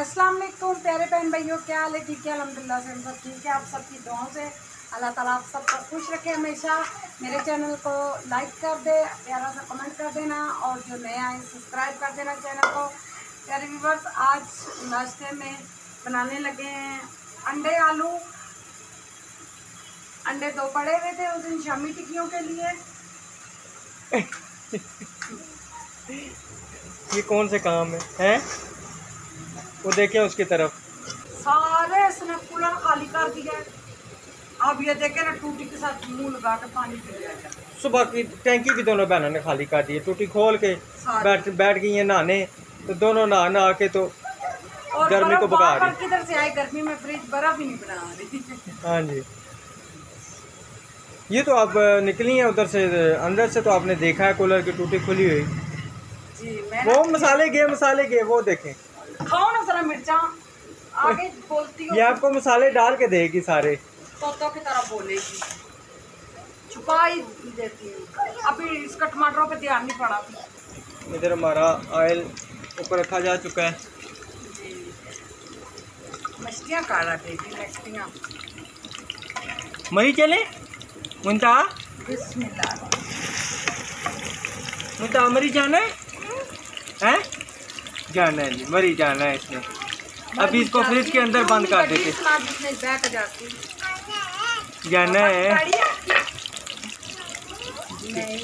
अस्सलाम वालेकुम प्यारे बहन भाइयों, क्या हाल है? ठीक है अल्हम्दुलिल्लाह से हम सब ठीक है। आप सबकी दुआओं से अल्लाह ताला आप सबको खुश रखे हमेशा। मेरे चैनल को लाइक कर दे, प्यारा सा कमेंट कर देना और जो नए आए सब्सक्राइब कर देना चैनल को। प्यारे व्यूअर्स, आज नाश्ते में बनाने लगे हैं अंडे आलू। अंडे दो पड़े हुए थे उस दिन शामी टिक्कियों के लिए। ये कौन से काम है? वो देखे उसकी तरफ, सारे इसने कूलर खाली कर दिया। अब ये देखे ना टूटी के साथ मुंह लगा के पानी पी लिया। सुबह की टैंकी भी दोनों बहनों ने खाली कर दी है, टूटी खोल के बैठ गई है नहाने। तो दोनों नहा के तो गर्मी को भगा रही। किधर से आई गर्मी में फ्रिज बर्फ ही नहीं बना रही। हाँ जी, ये तो आप निकली हैं उधर से, अंदर से तो आपने देखा है कूलर की टूटी खुली हुई जी। वो मसाले गए वो देखें। खाओ ना जरा मिर्चा, आगे बोलती हो। ये आपको मसाले डाल के देगी सारे, तोतों की तरह बोलेगी, छुपा ही देती है। अभी इसका टमाटरों पे ध्यान नहीं पड़ा। इधर हमारा ऑयल ऊपर रखा जा चुका है। मछलियाँ काढ़ा देगी, मछलियाँ मरी चले मुंता बिस्मिल्लाह। मुंता मरी जाना है जाना है जी, मरी जाना है इसने। अभी इसको फ्रिज के अंदर बंद कर देते। जाना है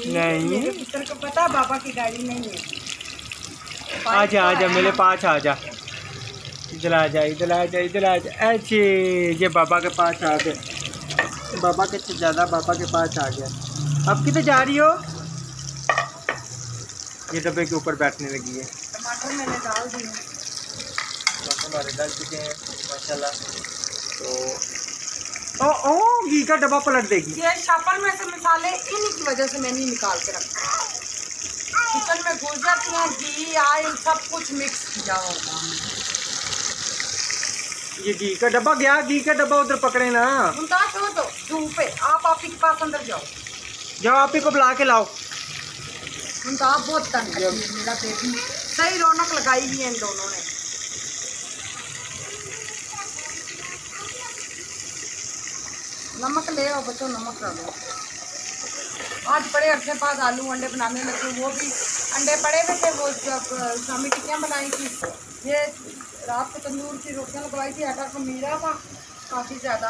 नहीं को पता बाबा की गाड़ी नहीं है। आजा मेरे पास आजा, इधर आ जा। अच्छे, ये बाबा के पास आ गए, बाबा के ज़्यादा बाबा के पास आ गया। अब किधर जा रही हो? ये डब्बे के ऊपर बैठने लगी है। टमाटर मैंने डाल दिए, हमारे डाल चुके हैं माशाल्लाह। तो ओ घी का डब्बा पलट देगी। ये शापर में से मसाले इन्हीं की वजह से मैं नहीं निकाल के रखा। किचन में घुस जाती हैं, घी ऑयल सब कुछ मिक्स किया होगा। ये घी का डब्बा गया, घी का डब्बा उधर पकड़े ना। तो धूप है, आप ही के पास अंदर जाओ आप ही को बुला के लाओ। आप बहुत तंग है मेरा बेबी। सही रौनक लगाई हुई है इन दोनों ने। नमक ले आओ बच्चों, नमक कर दो। आज बड़े अरसे बाद आलू अंडे बनाने लगे। वो भी अंडे पड़े हुए थे, वो जब शामी टिक्कियाँ बनाई थी। ये रात को तंदूर की रोटियाँ लगवाई थी, आटा खमीरा था काफ़ी ज़्यादा।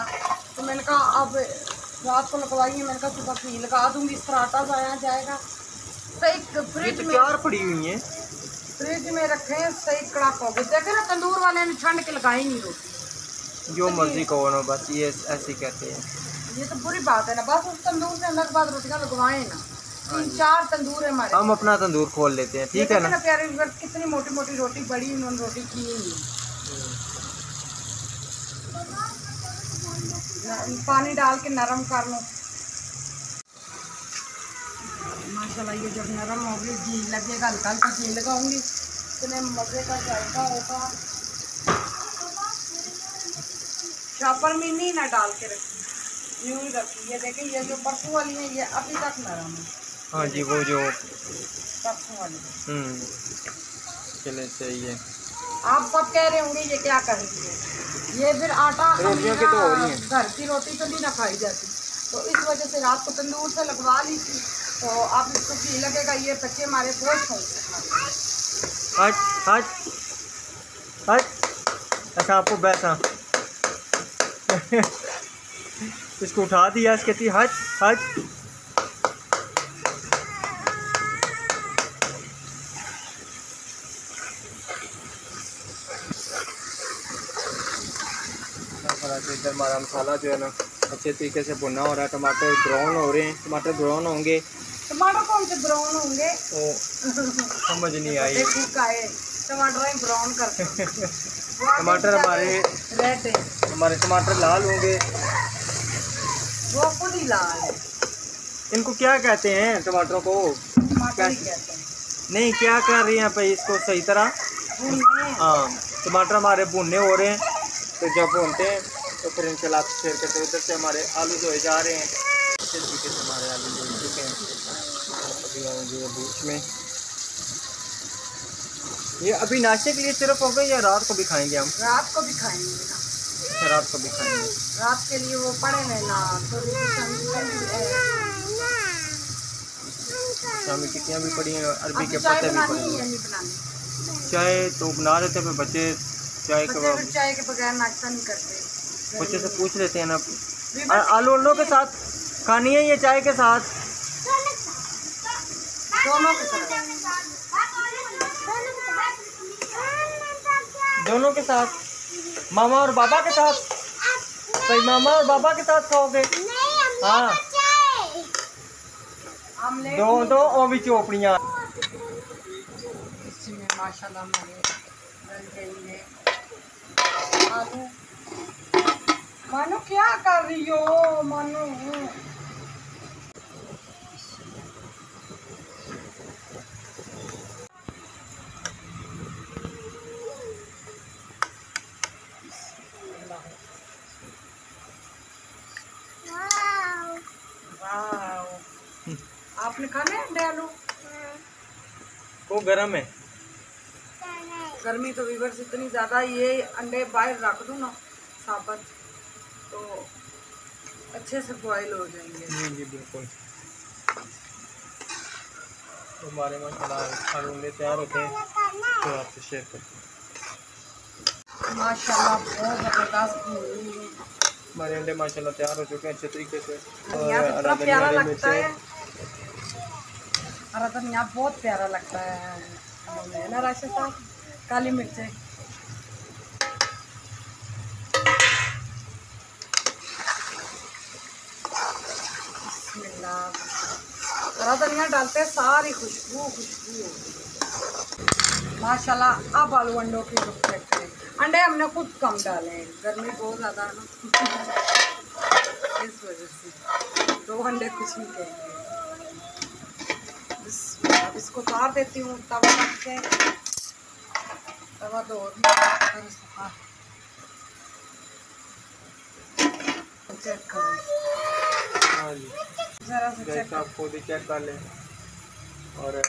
तो मैंने कहा अब रात को लगवाई है, मैंने कहा सुबह घी लगा दूँगी, इस तरह आटा जाया जाएगा। सही फ्रिज में पड़ी हुई है, फ्रिज में रखे हैं, सही कड़ाक हो गए। देखे ना तंदूर वाले ने ठंड के लगाई नहीं रोटी। जो मर्जी कहो ना, बस ये ऐसे कहते हैं। ये तो बुरी बात है ना, बस उस तंदूर से अंदर के बाद रोटियां लगवाएं ना। 3-4 तंदूर है हमारे, हम अपना तंदूर खोल लेते हैं, ठीक है ना। प्यारे कितनी मोटी मोटी रोटी, बड़ी उन्होंने रोटी की ही। पानी डाल के नरम कर लो माशाल्लाह। ये जब नरम हो गई, घी लगेगा, हल्का हल्का घी लगाऊंगी, इतने मज़े का जायका होगा। शापर में नहीं ना डाल के रखी, यूँ ही रखी। ये देखें, ये जो परसों वाली है ये अभी तक नरम है। हाँ जी, वो जो परसों वाली चले सही है। आप सब कह रहे होंगे ये क्या कर रही है, ये फिर आटा रोटियों की तो हो रही है। घर की रोटी तो नहीं ना खाई जाती, तो इस वजह से रात को तंदूर से लगवा ली थी। तो अब इसको घी लगेगा, ये बच्चे हमारे खुश होंगे। अच्छा आपको बैठा इसको उठा दिया, इसके थी हज इधर हमारा मसाला जो है ना अच्छे तरीके से भुना हो रहा है। टमाटर ब्राउन हो रहे हैं, टमाटर ब्राउन होंगे। टमाटर कौन से ब्राउन होंगे? तो समझ नहीं आई। टमाटर ब्राउन करते टमाटर हमारे रेड है, हमारे टमाटर लाल होंगे। वो खुद ही लाल है। इनको क्या कहते हैं टमाटरों को? टमाटर ही कहते हैं। नहीं, क्या कर रही हैं भाई इसको सही तरह? हाँ, टमाटर हमारे भुनने हो रहे हैं। तो जब भूनते हैं तो फिर इंशाल्लाह आप शेयर करते हैं। उधर से हमारे आलू धोए जा रहे हैं, अच्छे तरीके से हमारे आलू धो चुके हैं। अभी आएंगे बीच में ये अभी नाश्ते के लिए सिर्फ हो गए या रात को भी खाएंगे हम? रात को भी खाएंगे ना। अच्छा, रात को भी खाएंगे। रात के लिए वो पड़े हैं ना, तो शामी टिक्कियाँ भी पड़ी हैं, अरबी के चाय पत्ते भी बनानी पड़े है या हैं। नहीं बनानी? चाय तो बना लेते हैं, बच्चे चाय बच्चे चाय के बगैर नाश्ता नहीं करते। बच्चे से पूछ लेते हैं ना। वीवर आलू अंडों के साथ खानी है ये चाय के साथ? दोनों के साथ। दोनों के साथ, मामा और बाबा के साथ? भाई मामा और बाबा के साथ खाओगे? हाँ, आमलेट दो दो और भी चोपड़ियाँ। इसमें माशाल्लाह हमारे गल गई है आलू। मानो क्या कर रही हो मानो? आपने खाने हैं अंडे आलू? वो गरम है। गर्मी तो वीवर्स इतनी ज़्यादा, ये अंडे बाहर रख दूँ ना साबुत तो अच्छे से बॉयल हो जाएंगे। जी जी बिल्कुल। हमारे माशाल्लाह आलू अंडे तैयार होते हैं तो आपसे शेयर करते हैं। माशाल्लाह बहुत ज़बरदस्त। हमारे अंडे माशाल्लाह तैयार हो चुके हैं अच्छे तरीके से। धनिया तो इतना प्यारा लगता है, हरा धनिया बहुत प्यारा लगता है ना राशिद साहब। काली मिर्चें हरा धनिया डालते हैं, सारी खुशबू माशाल्लाह। अब आलू अंडों की लुक चेक करें। अंडे हमने खुद कम डाले हैं, गर्मी बहुत ज़्यादा है ना, इस वजह से 2 अंडे कुछ नहीं कहेंगे। अब इसको उतार देती हूँ तवा रख के। तवा तो और भी सूखा। चेक करें, हाँ जी, जरा से चेक जैसा आप खुद ही चेक कर लें। और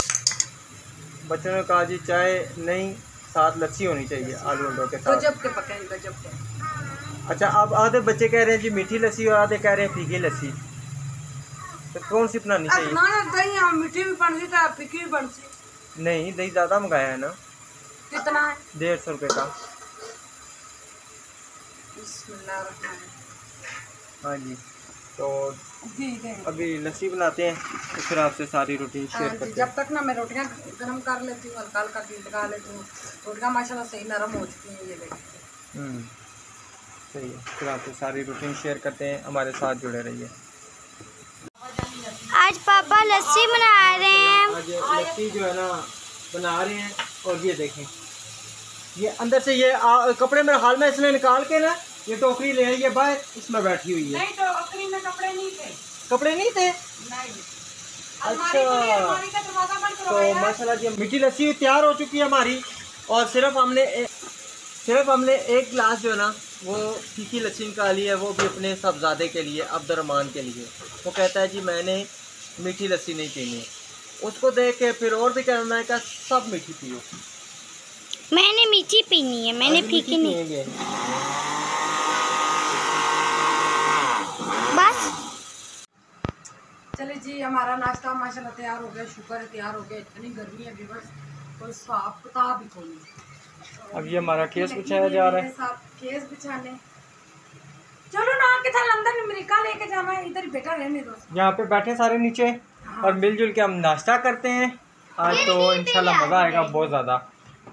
बच्चों ने कहा जी चाय नहीं, साथ लस्सी होनी चाहिए आलू अंडों के साथ। गजब के पके, गजब के। अच्छा, अब आधे बच्चे कह रहे हैं जी मीठी लस्सी और आधे कह रहे हैं फीकी लस्सी, तो कौन सी बनानी चाहिए? ना दही हम मीठी भी बन सी तो फीकी भी बन सी। नहीं, दही ज़्यादा मंगाया है ना। कितना है? 150 रुपये का। बिस्मिल्लाहिर्रहमानिर्रहीम। हाँ जी, तो ठीक है। अभी लस्सी बनाते हैं तो फिर आपसे सारी रूटीन शेयर करते हैं। जब तक ना मैं रोटियां गर्म कर लेती हूँ, हल्का हल्का घी लगा लेती हूँ। रोटियां माशाल्लाह सही नरम हो चुकी हैं, ये देखिए। सही है, फिर आपसे सारी रूटीन शेयर करते हैं, हमारे साथ जुड़े रहिए। आज पापा लस्सी बना रहे हैं। आज लस्सी जो है ना बना रहे हैं। और ये देखें, ये अंदर से ये कपड़े मेरे हाल में इसने निकाल के ना ये टोकरी ले आई है बाहर, इसमें बैठी हुई है। नहीं, टोकरी में कपड़े नहीं थे। कपड़े नहीं थे? नहीं। अच्छा, अलमारी का दरवाजा बंद तो करवाया। माशाल्लाह जी मीठी लस्सी तैयार हो चुकी है हमारी। और सिर्फ हमने एक गिलास जो है ना वो फीकी लस्सी निकाली है, वो भी अपने साहबजादे के लिए, अब्दुर्रहमान के लिए। वो कहता है जी मैंने मीठी लस्सी नहीं पीनी। उसको देख के फिर और भी कहना है कि सब मीठी पियो। मैंने मीठी पीनी है, मैंने फीकी नहीं। पिएंगे। बस चलिए जी, हमारा नाश्ता माशाल्लाह तैयार हो गया। शुक्र है तैयार हो गया। इतनी गर्मी है व्यूअर्स, कोई हिसाब किताब भी कोई नहीं। अब ये हमारा केस बिछाया जा रहा है। केस बिछाने चलो ना, के था अंदर अमेरिका लेके जाना है, इधर ही बेटा रहने दो। यहाँ पे बैठे सारे नीचे और मिलजुल के हम नाश्ता करते हैं आज। तो इंशाल्लाह मज़ा आएगा बहुत ज़्यादा।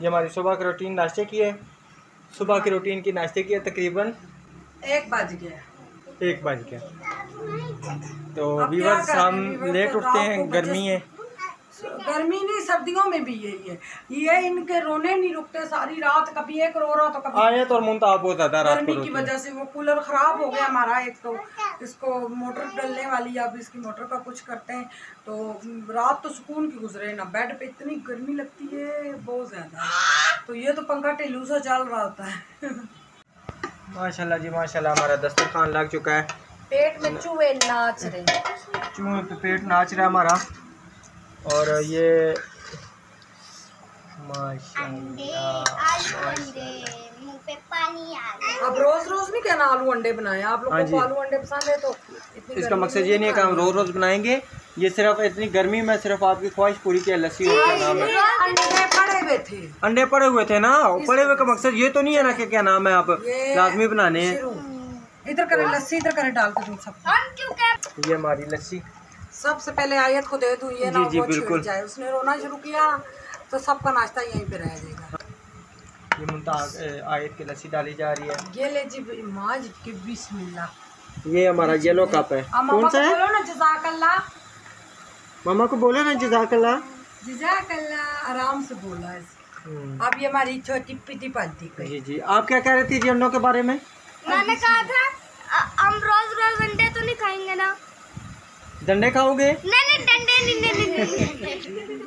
ये हमारी सुबह की रूटीन नाश्ते की है। सुबह की रूटीन की नाश्ते की है तकरीबन 1 बज गया। 1 बज गया। तो व्यूअर्स हम लेट उठते हैं, गर्मी है। गर्मी नहीं, सर्दियों में भी यही है। ये इनके रोने नहीं रुकते सारी रात, कभी एक रो रहा तो कभी। आयत और मुंताब बहुत ज़्यादा रात को गर्मी की रोती है। वजह से वो कूलर खराब हो गया हमारा एक, तो इसको मोटर डलने वाली है, अब इसकी मोटर का कुछ करते हैं। तो रात तो सुकून की गुजरे ना, बेड पे इतनी गर्मी लगती है बहुत ज़्यादा। तो ये तो पंखा टेलू सा चल रहा होता है। माशाल्लाह जी माशाल्लाह, हमारा दस्तरखान लग चुका है। पेट में चूहे नाच रहे, चूहे पे पेट नाच रहा है हमारा। और ये माशाल्लाह। आलू अंडे, मुंह पे पानी आ गया। अब रोज रोज नहीं कहना आलू अंडे बनाए, आप हाँ लोगों जी। को आलू अंडे पसंद है तो इतनी इसका गर्मी मकसद में ये नहीं है कि हम खानी। रोज़ रोज़ बनाएंगे, ये सिर्फ इतनी गर्मी में सिर्फ आपकी ख्वाहिश पूरी की है। लस्सी और क्या नाम है, अंडे पड़े हुए थे। अंडे पड़े हुए थे ना, पड़े हुए का मकसद ये तो नहीं है ना कि क्या नाम है आप ये लाजमी बनाने हैं। शुरू। इधर करें लस्सी, इधर करें डाल के दूं सब। ये हमारी लस्सी। सबसे पहले आयत को दे दूं, ये ना जी, वो बिल्कुल। छिड़ जाए। उसने रोना शुरू किया तो सबका नाश्ता यहीं पे रह जाएगा। ये मुमताज आयत की लस्सी डाली जा रही है। ये ले जी माज की बिस्मिल्लाह। ये हमारा येलो कप है। अब कौन मामा सा को है? बोलो ना जज़ाकल्लाह। मामा को बोला ना जज़ाकल्लाह। जज़ाकल्लाह आराम से बोला है। अब ये हमारी छोटी पिटी पलती पे। जी जी, आप क्या कह रही थी जी अंडों के बारे में? मैंने कहा था हम रोज रोज अंडे तो नहीं खाएंगे ना। डंडे खाओगे? नहीं डंडे नहीं।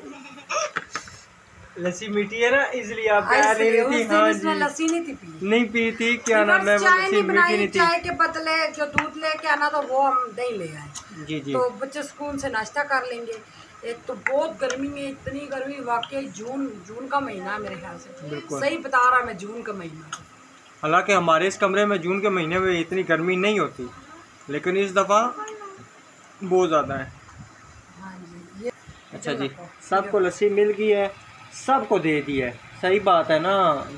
लस्सी मीठी है ना, इसलिए आप कह ऐसे रही उस थी। दिन हाँ इसने जी, लस्सी नहीं थी पी। नहीं पी थी, क्या नाम है, वो चाय लस्सी नहीं मीठी बनाई, नहीं थी। चाय के बदले जो दूध लेके आना था वो हम नहीं ले आए। जी जी, तो बच्चे सुकून से नाश्ता कर लेंगे। एक तो बहुत गर्मी है, इतनी गर्मी वाकई। जून का महीना है मेरे ख्याल से, बिल्कुल। सही बता रहा मैं, जून का महीना। हालांकि हमारे इस कमरे में जून के महीने में इतनी गर्मी नहीं होती, लेकिन इस दफ़ा बहुत ज़्यादा है। हाँ जी, ये अच्छा जी, सबको लस्सी मिल गई है, सबको दे दी है। सही बात है ना,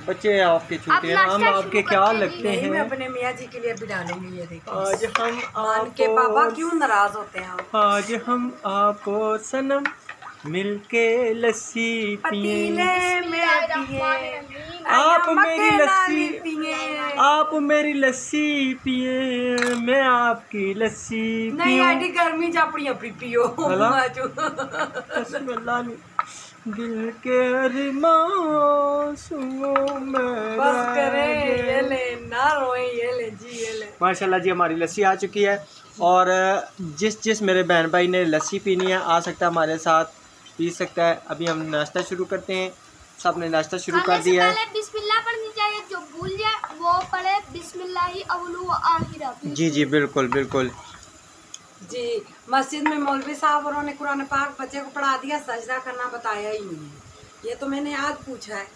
बच्चे आपके छूटे हैं, हम आपके ख्याल रखते नहीं, मैं हैं। अपने मियाँ जी के लिए भी डालेंगे। ये देखिए, आज हम मान के बाबा आपको, क्यों नाराज होते हैं आप? आज हम आपको सनम मिलके लस्सी पिए, पतीले में पिए, आप मेरी लस्सी, पिए। आप मेरी लस्सी पिए, मैं आपकी लस्सी नहीं पीऊं। आटी गर्मी च अपनी अपनी पियो। हला? बाजू। बिस्मिल्लाह नहीं। दिल के अरमां सुनो मेरा बस करे, ये ले ना रोए, ये ले जी, ये ले। माशाल्लाह जी, हमारी लस्सी आ चुकी है। और जिस मेरे बहन भाई ने लस्सी पीनी है आ सकता है हमारे साथ, पी सकता है। अभी हम नाश्ता शुरू करते हैं। सब ने नाश्ता शुरू कर दिया है। पहले बिस्मिल्लाह पढ़नी चाहिए, जो भूल जाए वो पढ़े बिस्मिल्लाहि अव्वलु व आखिर। जी जी, बिल्कुल बिल्कुल जी, मस्जिद में मौलवी साहब उन्होंने कुरान पाक बच्चे को पढ़ा दिया, सजदा करना बताया ही नहीं है। ये तो मैंने आज पूछा है।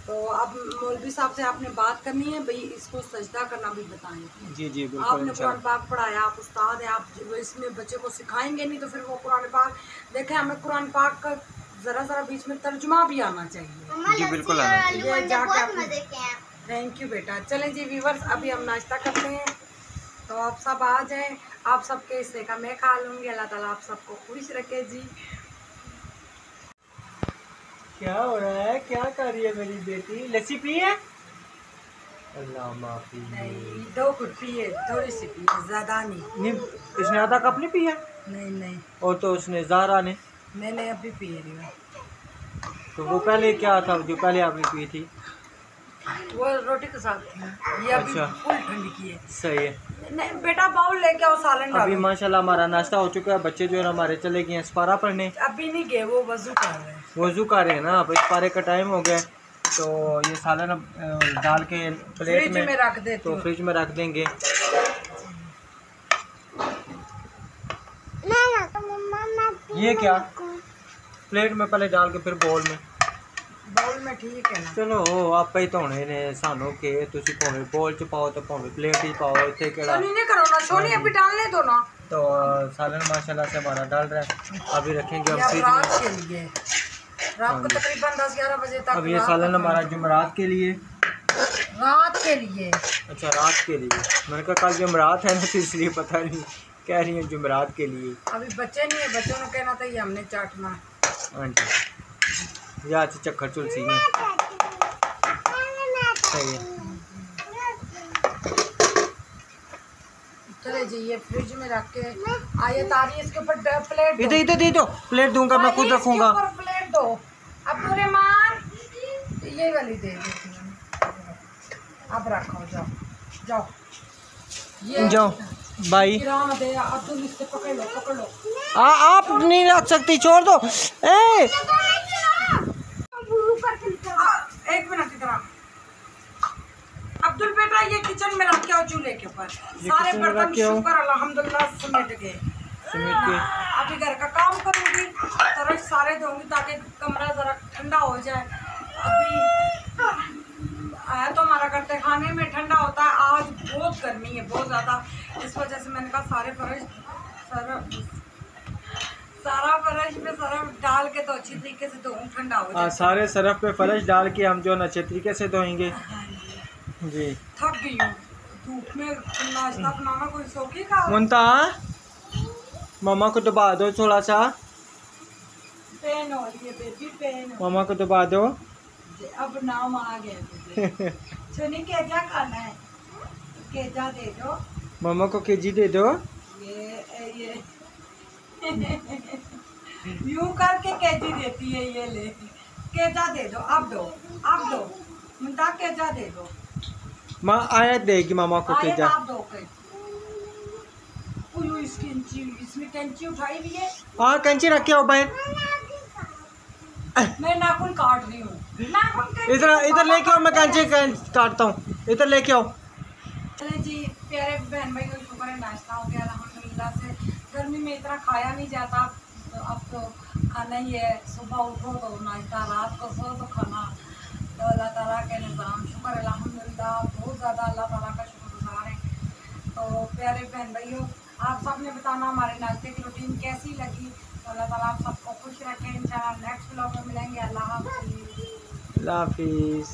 तो अब मौलवी साहब से आपने बात करनी है, भाई इसको सजदा करना भी बताएं। जी जी, बिल्कुल आपने कुरान इंशाल्लाह। पाक पढ़ाया, आप उस्ताद हैं, आप इसमें बच्चे को सिखाएंगे नहीं तो फिर वो कुरान पाक देखें। हमें कुरान पाक का ज़रा बीच में तर्जुमा भी आना चाहिए। जी बिल्कुल आना चाहिए। ये जाके आप, मजे के हैं। थैंक यू बेटा। चलें जी व्यूवर्स, अभी हम नाश्ता करते हैं, तो आप सब आ जाएं। आप सबके हिस्से का मैं खा लूँगी। अल्लाह ताला आप सबको खुश रखे जी। क्या हो रहा है, क्या कर रही है मेरी बेटी? लस्सी पी है? अल्लाह माफी। नहीं, 2 घुट पिए, थोड़ी सी पिए, ज़्यादा नहीं। नहीं, इसने आधा कप नहीं पिया? नहीं, और तो उसने ज़ारा ने, मैंने अभी पी रही हूँ। तो वो पहले क्या था जो पहले आपने पी थी? वो रोटी के साथ थी, ये अभी अच्छा। फुल ठंडी की है। सही है। नहीं बेटा, बाउल लेके आओ, सालन अभी डालो। माशाल्लाह हमारा नाश्ता हो चुका है। बच्चे जो है हमारे चले गए हैं सपारा पढ़ने, अभी नहीं गए, वो वजू कर रहे हैं। वजू कर रहे हैं ना, अब सपारे का टाइम हो गया है। तो ये सालन अब डाल के प्लेट फ्रिज में रख देती तो हूँ। फ्रिज में रख देंगे। ये क्या प्लेट में पहले डाल के फिर बोल में, बाउल में ठीक है ना। चलो आप ही धोने ने सानू के तुसी भावें बोल च पाओ तो भावें प्लेट ही पाओ, इतने केड़ा। सोनी नहीं करो ना, सोनी अभी डालने दो ना। तो सालन माशाल्लाह से हमारा डाल रहा है। अभी रखेंगे हम ये अब फ्रिज रात में। के लिए, रात को तकरीबन 10-11 बजे तक। अब ये सालन हमारा जुमरात के लिए, रात के लिए। अच्छा रात के लिए। मैंने कहा कल जुमरात है ना, तो इसलिए पता नहीं कह रही है जुमरात के लिए। अभी बच्चे नहीं है, बच्चों ने कहना था ये हमने चाटना। हाँ जी, या चक्कर चुलसी में सही है। चले जी, ये फ्रिज में रख के आये तारी, इसके ऊपर प्लेट दो। इधर इधर दे दो, प्लेट दूंगा मैं, खुद तारी, रखूंगा। इसके ऊपर प्लेट दो। अब्दुर्रहमान, ये वाली दे देती हूँ। अब रखो, जाओ जाओ। ये जाओ भाई। किराना दे, अब्दुल इससे पकड़ लो, पकड़ लो। आप नहीं रख सकती, छोड़ दो। ए एक मिनट इधर आ। अब्दुल बेटा, ये किचन में रख के आओ, चूल्हे के ऊपर। सारे किचन में रख बर्तन के आओ। शुक्र अल्हम्दुलिल्लाह समेट गए। समेट के अभी घर का काम करूंगी, तरह सारे दूंगी ताकि कमरा जरा ठंडा हो जाए। अभी आया तो हमारा करते खाने में ठंडा होता है। आज बहुत गर्मी है, बहुत ज़्यादा। इस वजह से मैंने कहा सारा फर्श में सरफ डाल के तो अच्छी तरीके से धोऊं, ठंडा हो जाए। सारे सरफ पे फर्श डाल के हम जो अच्छे तरीके से धोएंगे। जी थक गई हूँ धूप में नाश्ता बनाना, कोई सौखी खा। मुंता मामा को दबा दो थोड़ा सा, पेन हो रही है बेबी, पेन हो। मामा को दबा दो। अब नाम आ गया तुझे। सुनी केजा खाना है, केजा दे दो। मामा को केजी दे दो। ये यूं करके केजी देती है, ये ले केजा दे दो, अब दो, अब दो मुंता, केजा दे दो। माँ आयत देगी मामा को आयत केजा। आप दो के। इसमें कैंची उठाई हुई है। हाँ कैंची रखे हो भाई। मैं नाखून काट रही हूँ, इधर लेके आओ, मैं कैंची काटता हूँ, इधर लेके आओ। चले जी प्यारे बहन भाई, को शुक्र है नाश्ता हो गया अल्हम्दुलिल्लाह से। गर्मी में इतना खाया नहीं जाता, तो अब तो खाना ही है। सुबह उठो तो नाश्ता, रात को सो तो खाना। तो अल्लाह ताला के निज़ाम शुक्र अल्हम्दुलिल्लाह, बहुत ज़्यादा अल्लाह ताला का शुक्रगुज़ार है। तो प्यारे बहन भाइयों, आप सब ने बताना हमारे नाश्ते की रूटीन कैसी लगी। तो अल्लाह ताला आप सबको खुश रखें। इंशाल्लाह नेक्स्ट व्लॉग में मिलेंगे। अल्लाह हाफ़िज़। अल्लाह हाफिज़।